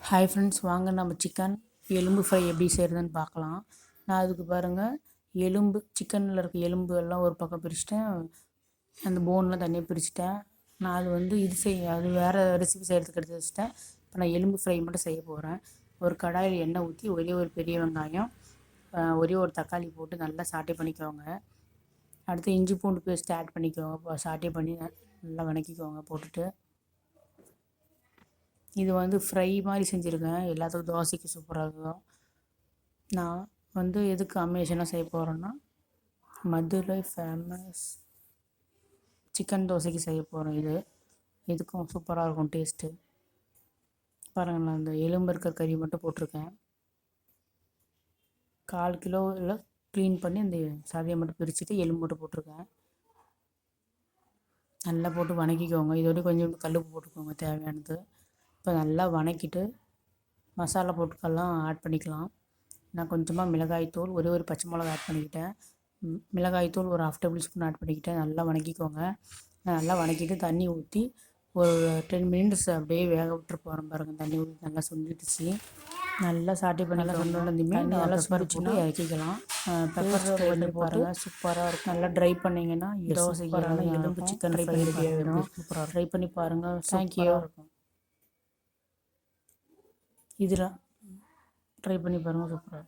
Hi friends, வாங்க நம்ம chicken எலும்பு ஃப்ரை எப்படி செய்கிறதுன்னு பார்க்கலாம். நான் அதுக்கு பாருங்கள், எலும்பு சிக்கனில் இருக்க எலும்பு எல்லாம் ஒரு பக்கம் பிரிச்சுட்டேன், அந்த போன்லாம் தனியாக பிரிச்சுட்டேன். நான் அது அது வேறு ரெசிபி செய்கிறதுக்கு எடுத்து வச்சுட்டேன். இப்போ நான் எலும்பு ஃப்ரை மட்டும் செய்ய போகிறேன். ஒரு கடாயில் எண்ணெய் ஊற்றி ஒரே ஒரு பெரிய வெங்காயம், ஒரே ஒரு தக்காளி போட்டு நல்லா சாட்டே பண்ணிக்கோங்க. அடுத்து இஞ்சி பூண்டு பேஸ்ட் ஆட் பண்ணிக்கோங்க. சாட்டே பண்ணி நல்லா வணக்கிக்கோங்க. போட்டுட்டு இது ஃப்ரை மாதிரி செஞ்சுருக்கேன். எல்லாத்துக்கும் தோசைக்கு சூப்பராக இருக்கும். நான் எதுக்கு அமேஷனாக செய்ய போகிறேன்னா, மதுரை ஃபேமஸ் சிக்கன் தோசைக்கு செய்ய போகிறேன். இதுக்கும் சூப்பராக இருக்கும் டேஸ்ட்டு. பாருங்கள், நான் இந்த எலும்பு இருக்க கறி மட்டும் போட்டிருக்கேன். 1/4 கிலோவில் க்ளீன் பண்ணி இந்த சதையை மட்டும் பிரிச்சுட்டு எலும்பு மட்டும் போட்டிருக்கேன். நல்லா போட்டு வணக்கிக்கோங்க. இதோட கொஞ்சம் கல்லுப்பு போட்டுக்கோங்க தேவையானது. இப்போ நல்லா வணக்கிட்டு மசாலா பொருட்கள்லாம் ஆட் பண்ணிக்கலாம். நான் கொஞ்சமாக மிளகாய்த்தூள், ஒரே ஒரு பச்சை மிளகாய் ஆட் பண்ணிக்கிட்டேன். மிளகாய்த்தூள் ஒரு 1/2 டேபிள் ஸ்பூன் ஆட் பண்ணிக்கிட்டேன். நல்லா வணக்கிக்கோங்க. நல்லா வணக்கிட்டு தண்ணி ஊற்றி ஒரு 10 மினிட்ஸ் அப்படியே வேக விட்டுரு போகிறேன். பாருங்கள், தண்ணி ஊற்றி நல்லா சுண்டிடுச்சு. நல்லா சாட்டே பண்ணி நல்லா சுண்டிருந்துமே நல்லா சுண்டிச்சுன்னா இறக்கிக்கலாம். பெப்பர் கொஞ்சம் பாருங்கள், சூப்பராக இருக்கும். நல்லா ட்ரை பண்ணிங்கன்னா தோசைக்கு எலும்பு சிக்கன் ஃப்ரை ரெடி ஆகிடும். சூப்பராக ட்ரை பண்ணி பாருங்கள். தேங்க்யூ. இதில் ட்ரை பண்ணி பாருங்கள், சூப்பராக.